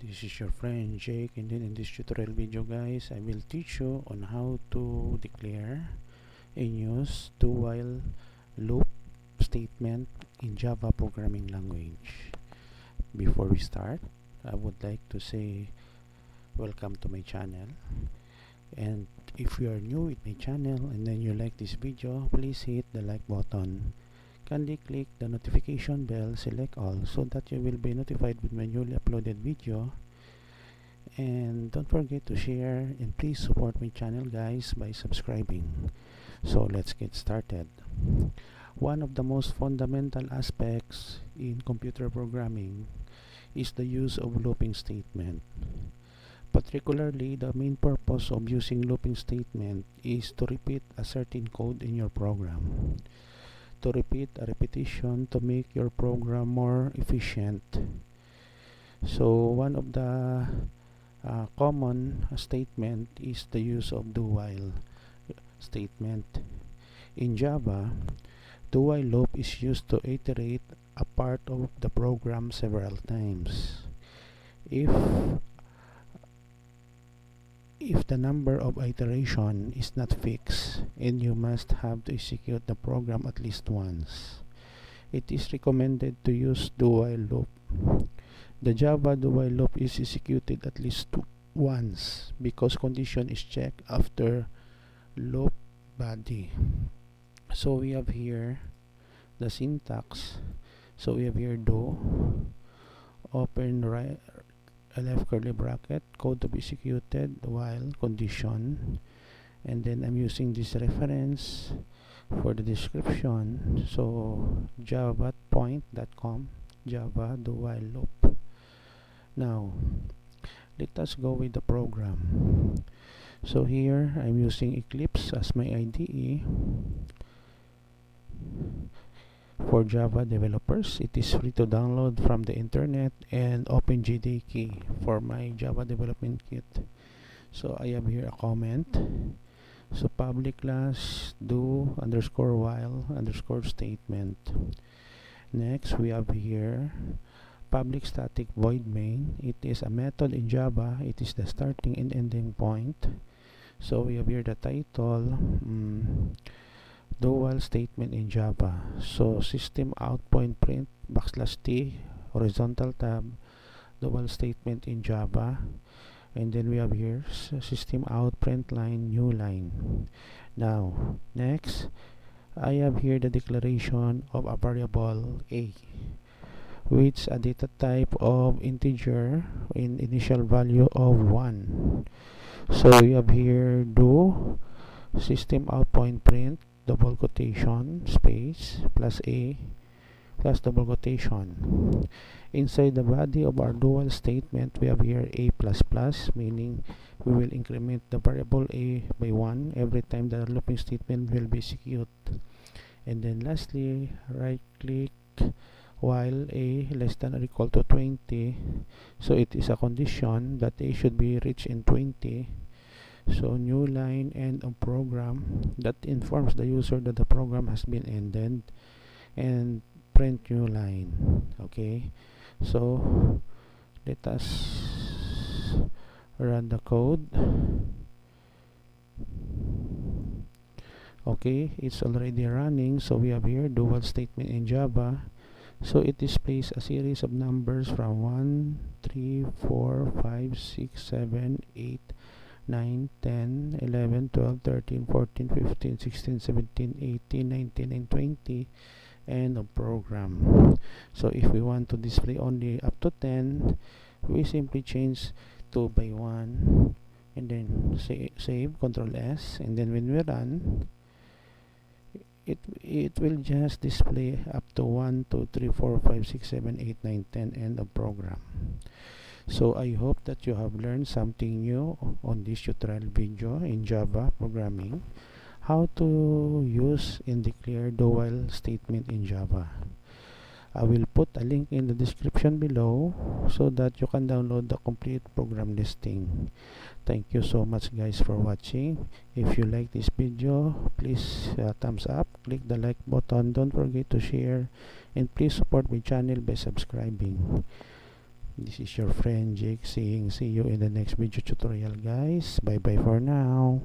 This is your friend Jake, and then in this tutorial video guys, I will teach you on how to declare and use do while loop statement in Java programming language. Before we start, I would like to say welcome to my channel, and if you are new with my channel and then you like this video, please hit the like button. Kindly click the notification bell, select all, so that you will be notified with my newly uploaded video. And don't forget to share, and please support my channel guys by subscribing. So let's get started. One of the most fundamental aspects in computer programming is the use of looping statement. Particularly, the main purpose of using looping statement is to repeat a certain code in your program. To repeat a repetition to make your program more efficient. So one of the common statement is the use of do while statement. In Java, do while loop is used to iterate a part of the program several times. If the number of iteration is not fixed, and you must have to execute the program at least once, it is recommended to use do while loop. The Java do while loop is executed at least once because condition is checked after loop body. So we have here the syntax. So we have here do, open right left curly bracket, code to be executed while condition, and then I'm using this reference for the description. So java.point.com, Java do while loop. Now let us go with the program. So here I'm using Eclipse as my IDE for Java developers. It is free to download from the internet, and OpenJDK for my Java development kit. So I have here a comment. So public class do underscore while underscore statement. Next we have here public static void main. It is a method in Java. It is the starting and ending point. So we have here the title, do while statement in Java. So system out point print \t horizontal tab, do while statement in Java. And then we have here system out print line new line. Now next I have here the declaration of a variable a, which a data type of integer in initial value of 1. So we have here do system out point print double quotation space plus a plus double quotation. Inside the body of our do while statement we have here a plus plus, meaning we will increment the variable a by 1 every time the looping statement will be executed. And then lastly, right click while a less than or equal to 20. So it is a condition that a should be reached in 20. So new line end of program, that informs the user that the program has been ended, and print new line. Okay, so let us run the code. Okay, it's already running. So we have here do while statement in Java. So it displays a series of numbers from 1, 3, 4, 5, 6, 7, 8, 9, 10, 11, 12, 13, 14, 15, 16, 17, 18, 19, and 20, and a program. So if we want to display only up to 10, we simply change 2 by 1, and then save, Control S, and then when we run, it will just display up to 1, 2, 3, 4, 5, 6, 7, 8, 9, 10, and a program. So I hope that you have learned something new on this tutorial video in Java programming, how to use and declare do while statement in Java. I will put a link in the description below so that you can download the complete program listing. Thank you so much guys for watching. If you like this video, please thumbs up, click the like button, don't forget to share, and please support my channel by subscribing. This is your friend Jake saying see you in the next video tutorial, guys. Bye bye for now.